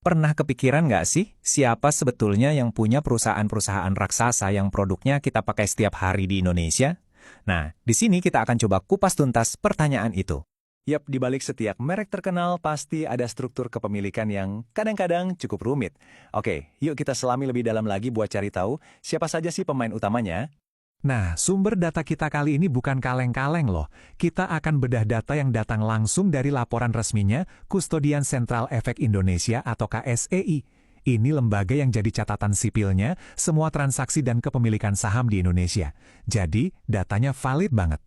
Pernah kepikiran nggak sih, siapa sebetulnya yang punya perusahaan-perusahaan raksasa yang produknya kita pakai setiap hari di Indonesia? Nah, di sini kita akan coba kupas tuntas pertanyaan itu. Yap, di balik setiap merek terkenal pasti ada struktur kepemilikan yang kadang-kadang cukup rumit. Oke, yuk kita selami lebih dalam lagi buat cari tahu siapa saja sih pemain utamanya. Nah, sumber data kita kali ini bukan kaleng-kaleng loh. Kita akan bedah data yang datang langsung dari laporan resminya Kustodian Sentral Efek Indonesia atau KSEI. Ini lembaga yang jadi catatan sipilnya semua transaksi dan kepemilikan saham di Indonesia. Jadi, datanya valid banget.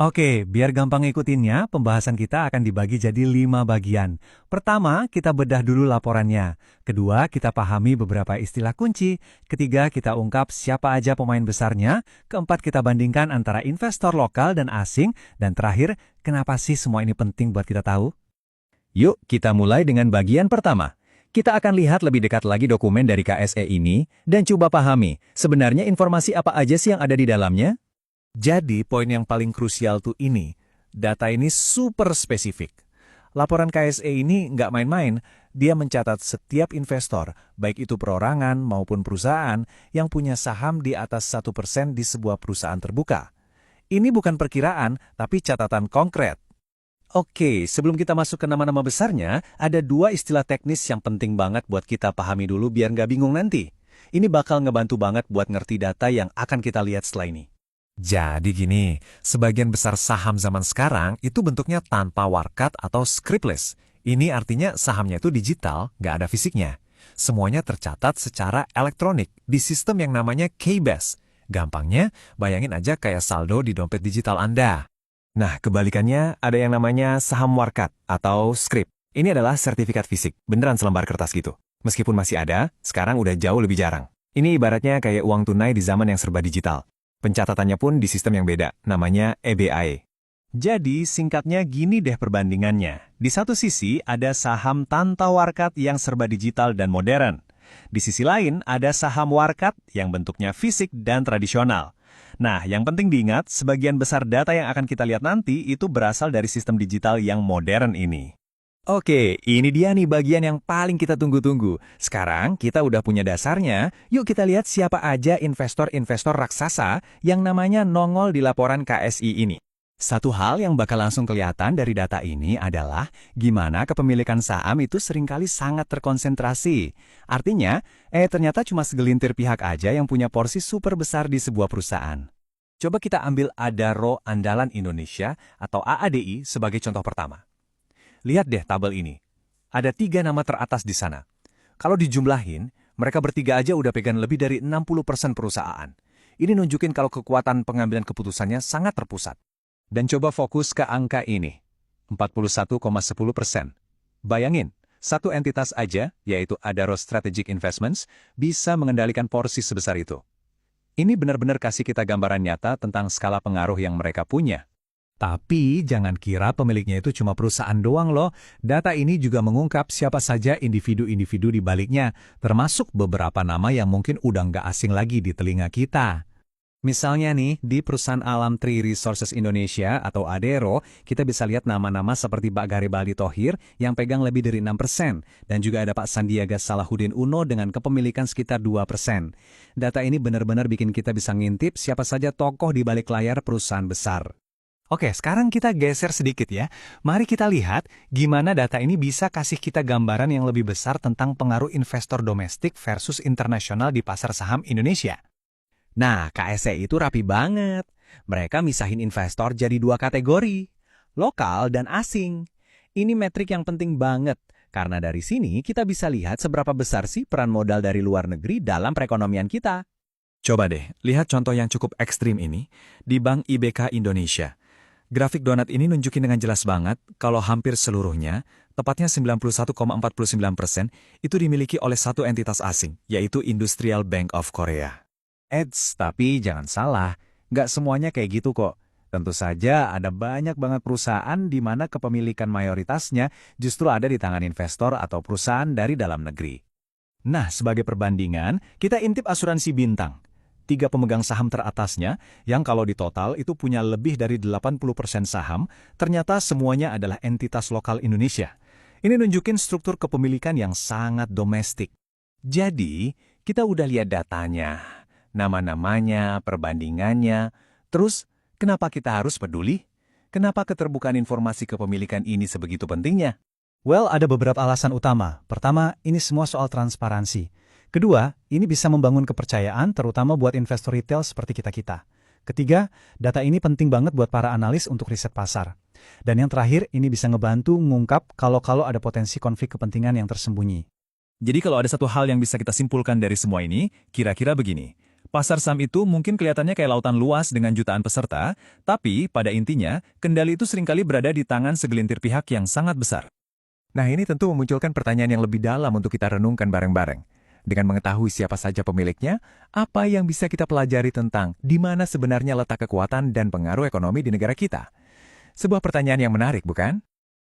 Oke, biar gampang ikutinnya, pembahasan kita akan dibagi jadi 5 bagian. Pertama, kita bedah dulu laporannya. Kedua, kita pahami beberapa istilah kunci. Ketiga, kita ungkap siapa aja pemain besarnya. Keempat, kita bandingkan antara investor lokal dan asing. Dan terakhir, kenapa sih semua ini penting buat kita tahu? Yuk, kita mulai dengan bagian pertama. Kita akan lihat lebih dekat lagi dokumen dari KSE ini dan coba pahami sebenarnya informasi apa aja sih yang ada di dalamnya. Jadi, poin yang paling krusial tuh ini, data ini super spesifik. Laporan KSE ini nggak main-main, dia mencatat setiap investor, baik itu perorangan maupun perusahaan, yang punya saham di atas 1% di sebuah perusahaan terbuka. Ini bukan perkiraan, tapi catatan konkret. Oke, sebelum kita masuk ke nama-nama besarnya, ada 2 istilah teknis yang penting banget buat kita pahami dulu biar nggak bingung nanti. Ini bakal ngebantu banget buat ngerti data yang akan kita lihat setelah ini. Jadi gini, sebagian besar saham zaman sekarang itu bentuknya tanpa warkat atau scriptless. Ini artinya sahamnya itu digital, nggak ada fisiknya. Semuanya tercatat secara elektronik di sistem yang namanya KBAS. Gampangnya, bayangin aja kayak saldo di dompet digital Anda. Nah, kebalikannya ada yang namanya saham warkat atau scrip. Ini adalah sertifikat fisik, beneran selembar kertas gitu. Meskipun masih ada, sekarang udah jauh lebih jarang. Ini ibaratnya kayak uang tunai di zaman yang serba digital. Pencatatannya pun di sistem yang beda, namanya EBAE. Jadi, singkatnya gini deh perbandingannya. Di satu sisi, ada saham tanpa warkat yang serba digital dan modern. Di sisi lain, ada saham warkat yang bentuknya fisik dan tradisional. Nah, yang penting diingat, sebagian besar data yang akan kita lihat nanti itu berasal dari sistem digital yang modern ini. Oke, ini dia nih bagian yang paling kita tunggu-tunggu. Sekarang kita udah punya dasarnya, yuk kita lihat siapa aja investor-investor raksasa yang namanya nongol di laporan KSI ini. Satu hal yang bakal langsung kelihatan dari data ini adalah gimana kepemilikan saham itu seringkali sangat terkonsentrasi. Artinya, ternyata cuma segelintir pihak aja yang punya porsi super besar di sebuah perusahaan. Coba kita ambil Adaro Andalan Indonesia atau AADI sebagai contoh pertama. Lihat deh tabel ini. Ada 3 nama teratas di sana. Kalau dijumlahin, mereka bertiga aja udah pegang lebih dari 60% perusahaan. Ini nunjukin kalau kekuatan pengambilan keputusannya sangat terpusat. Dan coba fokus ke angka ini, 41,10%. Bayangin, satu entitas aja, yaitu Adaro Strategic Investments, bisa mengendalikan porsi sebesar itu. Ini benar-benar kasih kita gambaran nyata tentang skala pengaruh yang mereka punya. Tapi jangan kira pemiliknya itu cuma perusahaan doang loh. Data ini juga mengungkap siapa saja individu-individu di baliknya, termasuk beberapa nama yang mungkin udah nggak asing lagi di telinga kita. Misalnya nih, di perusahaan Alam Tree Resources Indonesia atau Adero, kita bisa lihat nama-nama seperti Pak Garibaldi Thohir yang pegang lebih dari 6%, dan juga ada Pak Sandiaga Salahuddin Uno dengan kepemilikan sekitar 2%. Data ini benar-benar bikin kita bisa ngintip siapa saja tokoh di balik layar perusahaan besar. Oke, sekarang kita geser sedikit ya. Mari kita lihat gimana data ini bisa kasih kita gambaran yang lebih besar tentang pengaruh investor domestik versus internasional di pasar saham Indonesia. Nah, KSE itu rapi banget. Mereka misahin investor jadi 2 kategori, lokal dan asing. Ini metrik yang penting banget, karena dari sini kita bisa lihat seberapa besar sih peran modal dari luar negeri dalam perekonomian kita. Coba deh, lihat contoh yang cukup ekstrim ini di Bank IBK Indonesia. Grafik donat ini nunjukin dengan jelas banget kalau hampir seluruhnya, tepatnya 91,49%, itu dimiliki oleh satu entitas asing, yaitu Industrial Bank of Korea. Tapi jangan salah, nggak semuanya kayak gitu kok. Tentu saja ada banyak banget perusahaan di mana kepemilikan mayoritasnya justru ada di tangan investor atau perusahaan dari dalam negeri. Nah, sebagai perbandingan, kita intip asuransi Bintang. 3 pemegang saham teratasnya, yang kalau di total itu punya lebih dari 80% saham, ternyata semuanya adalah entitas lokal Indonesia. Ini nunjukin struktur kepemilikan yang sangat domestik. Jadi, kita udah lihat datanya, nama-namanya, perbandingannya. Terus, kenapa kita harus peduli? Kenapa keterbukaan informasi kepemilikan ini sebegitu pentingnya? Well, ada beberapa alasan utama. Pertama, ini semua soal transparansi. Kedua, ini bisa membangun kepercayaan terutama buat investor retail seperti kita-kita. Ketiga, data ini penting banget buat para analis untuk riset pasar. Dan yang terakhir, ini bisa ngebantu mengungkap kalau ada potensi konflik kepentingan yang tersembunyi. Jadi kalau ada satu hal yang bisa kita simpulkan dari semua ini, kira-kira begini. Pasar saham itu mungkin kelihatannya kayak lautan luas dengan jutaan peserta, tapi pada intinya, kendali itu seringkali berada di tangan segelintir pihak yang sangat besar. Nah, ini tentu memunculkan pertanyaan yang lebih dalam untuk kita renungkan bareng-bareng. Dengan mengetahui siapa saja pemiliknya, apa yang bisa kita pelajari tentang di mana sebenarnya letak kekuatan dan pengaruh ekonomi di negara kita? Sebuah pertanyaan yang menarik, bukan?